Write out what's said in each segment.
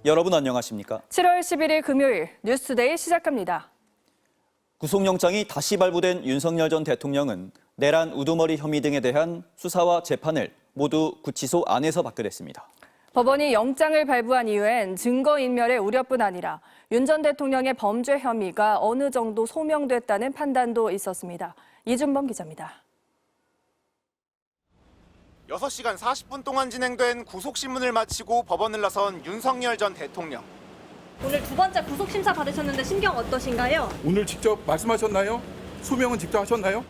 여러분 안녕하십니까? 7월 11일 금요일 뉴스데이 시작합니다. 구속영장이 다시 발부된 윤석열 전 대통령은 내란 우두머리 혐의 등에 대한 수사와 재판을 모두 구치소 안에서 받게 됐습니다. 법원이 영장을 발부한 이후엔 증거인멸의 우려뿐 아니라 윤 전 대통령의 범죄 혐의가 어느 정도 소명됐다는 판단도 있었습니다. 이준범 기자입니다. 6시간 40분 동안 진행된 구속신문을 마치고 법원을 나선 윤석열 전 대통령. 오늘 두 번째 구속심사 받으셨는데 심경 어떠신가요? 오늘 직접 말씀하셨나요? 소명은 직접 하셨나요?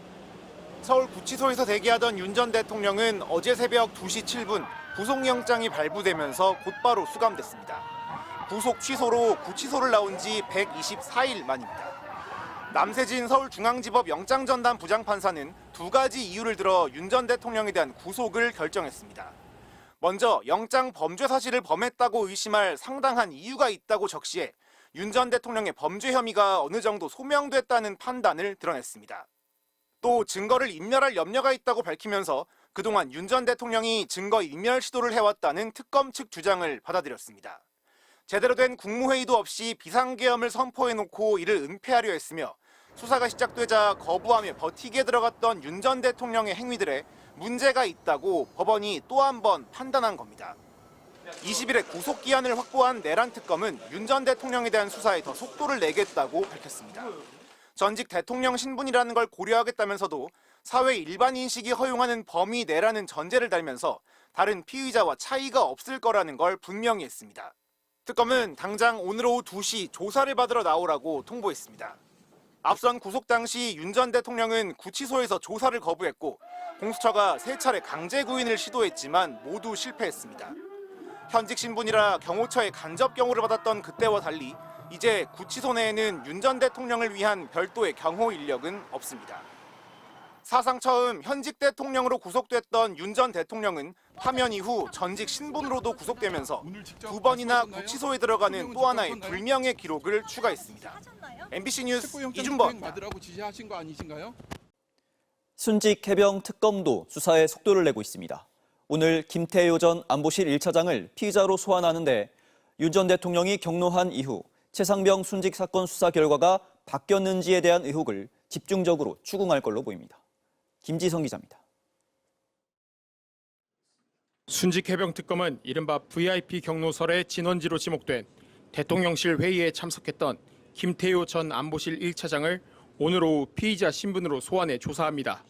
서울구치소에서 대기하던 윤 전 대통령은 어제 새벽 2시 7분 구속영장이 발부되면서 곧바로 수감됐습니다. 구속 취소로 구치소를 나온 지 124일 만입니다. 남세진 서울중앙지법 영장전담 부장판사는 두 가지 이유를 들어 윤 전 대통령에 대한 구속을 결정했습니다. 먼저 영장 범죄 사실을 범했다고 의심할 상당한 이유가 있다고 적시해 윤 전 대통령의 범죄 혐의가 어느 정도 소명됐다는 판단을 드러냈습니다. 또 증거를 인멸할 염려가 있다고 밝히면서 그동안 윤 전 대통령이 증거 인멸 시도를 해왔다는 특검 측 주장을 받아들였습니다. 제대로 된 국무회의도 없이 비상계엄을 선포해놓고 이를 은폐하려 했으며 수사가 시작되자 거부하며 버티게 들어갔던 윤 전 대통령의 행위들에 문제가 있다고 법원이 또 한 번 판단한 겁니다. 20일에 구속기한을 확보한 내란특검은 윤 전 대통령에 대한 수사에 더 속도를 내겠다고 밝혔습니다. 전직 대통령 신분이라는 걸 고려하겠다면서도 사회 일반 인식이 허용하는 범위 내라는 전제를 달면서 다른 피의자와 차이가 없을 거라는 걸 분명히 했습니다. 특검은 당장 오늘 오후 2시 조사를 받으러 나오라고 통보했습니다. 앞선 구속 당시 윤 전 대통령은 구치소에서 조사를 거부했고 공수처가 3차례 강제 구인을 시도했지만 모두 실패했습니다. 현직 신분이라 경호처의 간접 경호를 받았던 그때와 달리 이제 구치소 내에는 윤 전 대통령을 위한 별도의 경호 인력은 없습니다. 사상 처음 현직 대통령으로 구속됐던 윤 전 대통령은 파면 이후 전직 신분으로도 구속되면서 두 번이나 구치소에 들어가는 또 하나의 불명예 기록을 추가했습니다. MBC 뉴스 이준범. 받으라고 지시하신 거 아니신가요? 순직 해병 특검도 수사에 속도를 내고 있습니다. 오늘 김태효 전 안보실 1차장을 피의자로 소환하는데 윤 전 대통령이 경로한 이후 최상병 순직 사건 수사 결과가 바뀌었는지에 대한 의혹을 집중적으로 추궁할 걸로 보입니다. 김지성 기자입니다. 순직 해병 특검은 이른바 VIP 경로설의 진원지로 지목된 대통령실 회의에 참석했던 김태효 전 안보실 1차장을 오늘 오후 피의자 신분으로 소환해 조사합니다.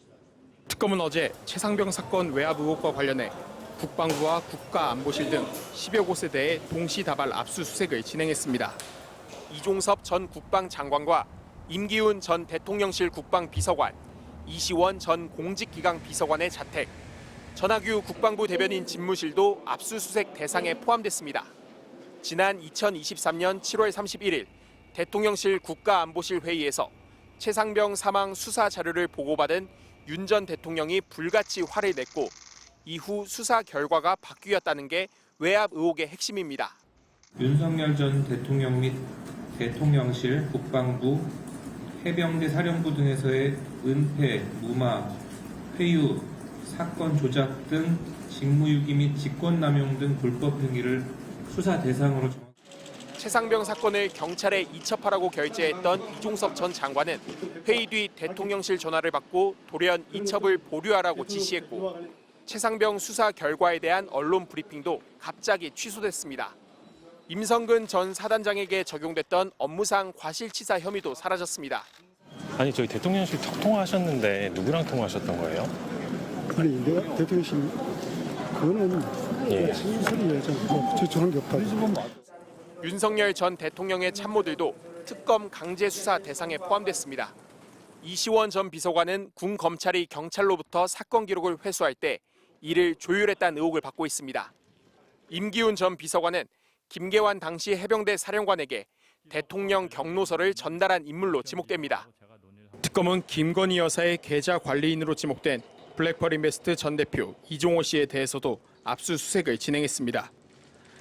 특검은 어제 최상병 사건 외압 의혹과 관련해 국방부와 국가안보실 등 10여 곳에 대해 동시다발 압수수색을 진행했습니다. 이종섭 전 국방장관과 임기훈 전 대통령실 국방비서관, 이시원 전 공직기강 비서관의 자택, 전하규 국방부 대변인 집무실도 압수수색 대상에 포함됐습니다. 지난 2023년 7월 31일 대통령실 국가안보실 회의에서 최상병 사망 수사 자료를 보고받은 윤 전 대통령이 불같이 화를 냈고 이후 수사 결과가 바뀌었다는 게 외압 의혹의 핵심입니다. 윤석열 전 대통령 및 대통령실, 국방부, 해병대 사령부 등에서의 은폐, 무마, 회유, 사건 조작 등 직무유기 및 직권남용 등 불법 행위를 수사 대상으로 최상병 사건을 경찰에 이첩하라고 결재했던 이종섭 전 장관은 회의 뒤 대통령실 전화를 받고 돌연 이첩을 보류하라고 지시했고 최상병 수사 결과에 대한 언론 브리핑도 갑자기 취소됐습니다. 임성근 전 사단장에게 적용됐던 업무상 과실치사 혐의도 사라졌습니다. 아니 저희 대통령실 통화하셨는데 누구랑 통화하셨던 거예요? 아니 내가 대통령실 그거는 순서리예요. 저런 게 없다. 윤석열 전 대통령의 참모들도 특검 강제 수사 대상에 포함됐습니다. 이시원 전 비서관은 군 검찰이 경찰로부터 사건 기록을 회수할 때 이를 조율했다는 의혹을 받고 있습니다. 임기훈 전 비서관은 김계환 당시 해병대 사령관에게 대통령 경로서를 전달한 인물로 지목됩니다. 특검은 김건희 여사의 계좌 관리인으로 지목된 블랙펄 인베스트 전 대표 이종호 씨에 대해서도 압수수색을 진행했습니다.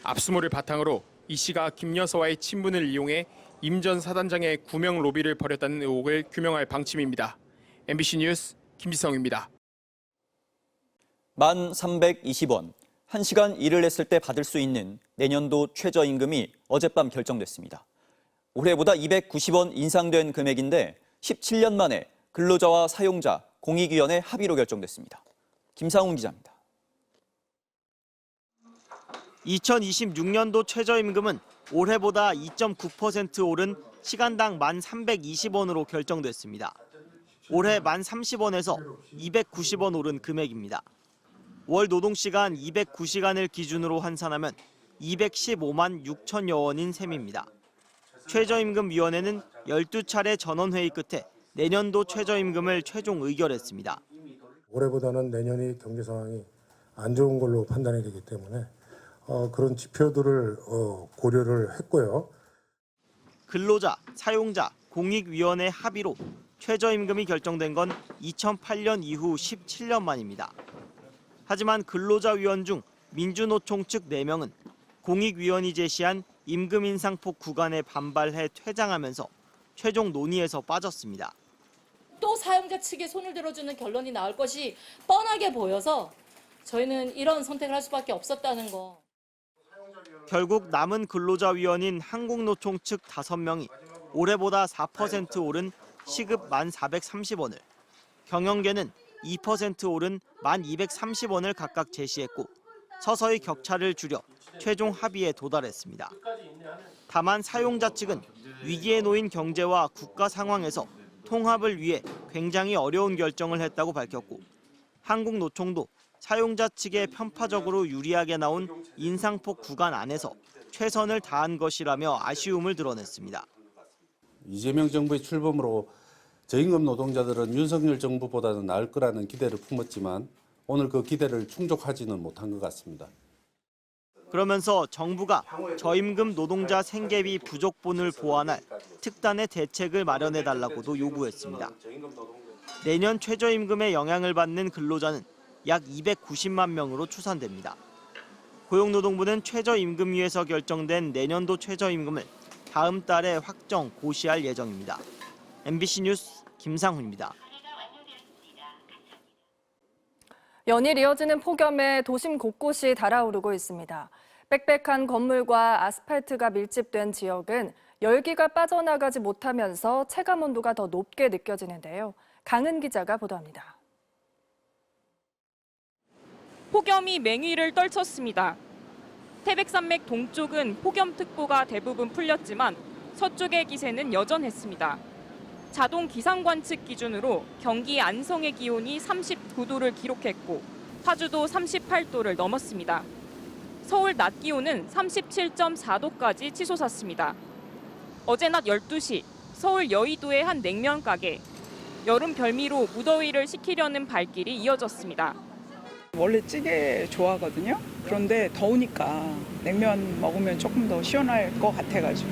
압수물을 바탕으로 이 씨가 김 여사와의 친분을 이용해 임 전 사단장의 구명 로비를 벌였다는 의혹을 규명할 방침입니다. MBC 뉴스 김지성입니다. 만 320원, 1시간 일을 했을 때 받을 수 있는 내년도 최저임금이 어젯밤 결정됐습니다. 올해보다 290원 인상된 금액인데 17년 만에 근로자와 사용자, 공익위원회 합의로 결정됐습니다. 김상훈 기자입니다. 2026년도 최저임금은 올해보다 2.9% 오른 시간당 1,320원으로 결정됐습니다. 올해 1,030원에서 290원 오른 금액입니다. 월 노동시간 209시간을 기준으로 환산하면 215만 6천여 원인 셈입니다. 최저임금위원회는 12차례 전원회의 끝에 내년도 최저임금을 최종 의결했습니다. 올해보다는 내년이 경제 상황이 안 좋은 걸로 판단이 되기 때문에 그런 지표들을 고려를 했고요. 근로자, 사용자, 공익위원회 합의로 최저임금이 결정된 건 2008년 이후 17년 만입니다. 하지만 근로자위원 중 민주노총 측 4명은 공익위원이 제시한 임금 인상폭 구간에 반발해 퇴장하면서 최종 논의에서 빠졌습니다. 또 사용자 측에 손을 들어주는 결론이 나올 것이 뻔하게 보여서 저희는 이런 선택을 할 수밖에 없었다는 거. 결국 남은 근로자위원인 한국노총 측 5명이 올해보다 4% 오른 시급 1,430원을, 경영계는 2% 오른 1,230원을 각각 제시했고 서서히 격차를 줄여 최종 합의에 도달했습니다. 다만 사용자 측은 위기에 놓인 경제와 국가 상황에서 통합을 위해 굉장히 어려운 결정을 했다고 밝혔고 한국노총도 사용자 측에 편파적으로 유리하게 나온 인상폭 구간 안에서 최선을 다한 것이라며 아쉬움을 드러냈습니다. 이재명 정부의 출범으로 저임금 노동자들은 윤석열 정부보다는 나을 거라는 기대를 품었지만 오늘 그 기대를 충족하지는 못한 것 같습니다. 그러면서 정부가 저임금 노동자 생계비 부족분을 보완할 특단의 대책을 마련해달라고도 요구했습니다. 내년 최저임금에 영향을 받는 근로자는 약 290만 명으로 추산됩니다. 고용노동부는 최저임금위에서 결정된 내년도 최저임금을 다음 달에 확정 고시할 예정입니다. MBC 뉴스 김상훈입니다. 연일 이어지는 폭염에 도심 곳곳이 달아오르고 있습니다. 빽빽한 건물과 아스팔트가 밀집된 지역은 열기가 빠져나가지 못하면서 체감 온도가 더 높게 느껴지는데요. 강은 기자가 보도합니다. 폭염이 맹위를 떨쳤습니다. 태백산맥 동쪽은 폭염특보가 대부분 풀렸지만 서쪽의 기세는 여전했습니다. 자동 기상관측 기준으로 경기 안성의 기온이 39도를 기록했고 파주도 38도를 넘었습니다. 서울 낮 기온은 37.4도까지 치솟았습니다. 어제 낮 12시 서울 여의도의 한 냉면 가게. 여름 별미로 무더위를 식히려는 발길이 이어졌습니다. 원래 찌개 좋아하거든요. 그런데 더우니까 냉면 먹으면 조금 더 시원할 것 같아가지고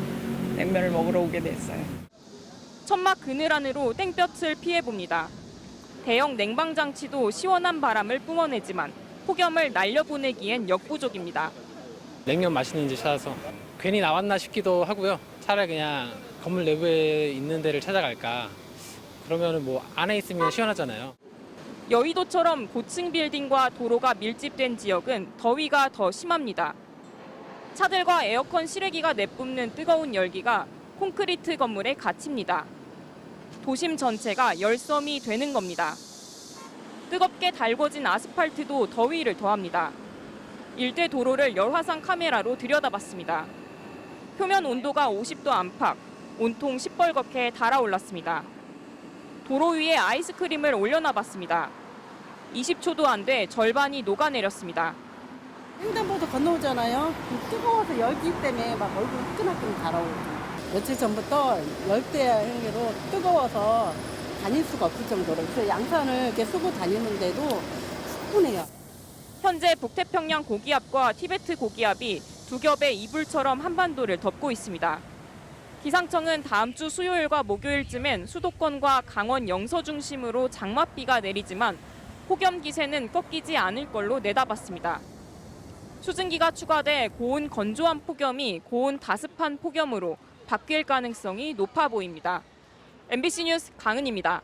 냉면을 먹으러 오게 됐어요. 천막 그늘 안으로 땡볕을 피해봅니다. 대형 냉방장치도 시원한 바람을 뿜어내지만 폭염을 날려보내기엔 역부족입니다. 냉면 맛있는 집 찾아서 괜히 나왔나 싶기도 하고요. 차라리 그냥 건물 내부에 있는 데를 찾아갈까. 그러면 뭐 안에 있으면 시원하잖아요. 여의도처럼 고층 빌딩과 도로가 밀집된 지역은 더위가 더 심합니다. 차들과 에어컨 실외기가 내뿜는 뜨거운 열기가 콘크리트 건물에 갇힙니다. 도심 전체가 열섬이 되는 겁니다. 뜨겁게 달궈진 아스팔트도 더위를 더합니다. 일대 도로를 열화상 카메라로 들여다봤습니다. 표면 온도가 50도 안팎, 온통 시뻘겋게 달아올랐습니다. 도로 위에 아이스크림을 올려놔봤습니다. 20초도 안 돼 절반이 녹아내렸습니다. 횡단보도 건너오잖아요. 뜨거워서 열기 때문에 막 얼굴 뜨끈뜨끈 달아오르죠. 며칠 전부터 열대 행계로 뜨거워서 다닐 수가 없을 정도로 그래서 양산을 이렇게 쓰고 다니는데도 충분해요. 현재 북태평양 고기압과 티베트 고기압이 두 겹의 이불처럼 한반도를 덮고 있습니다. 기상청은 다음 주 수요일과 목요일쯤엔 수도권과 강원 영서 중심으로 장맛비가 내리지만 폭염 기세는 꺾이지 않을 걸로 내다봤습니다. 수증기가 추가돼 고온 건조한 폭염이 고온 다습한 폭염으로 바뀔 가능성이 높아 보입니다. MBC 뉴스 강은입니다.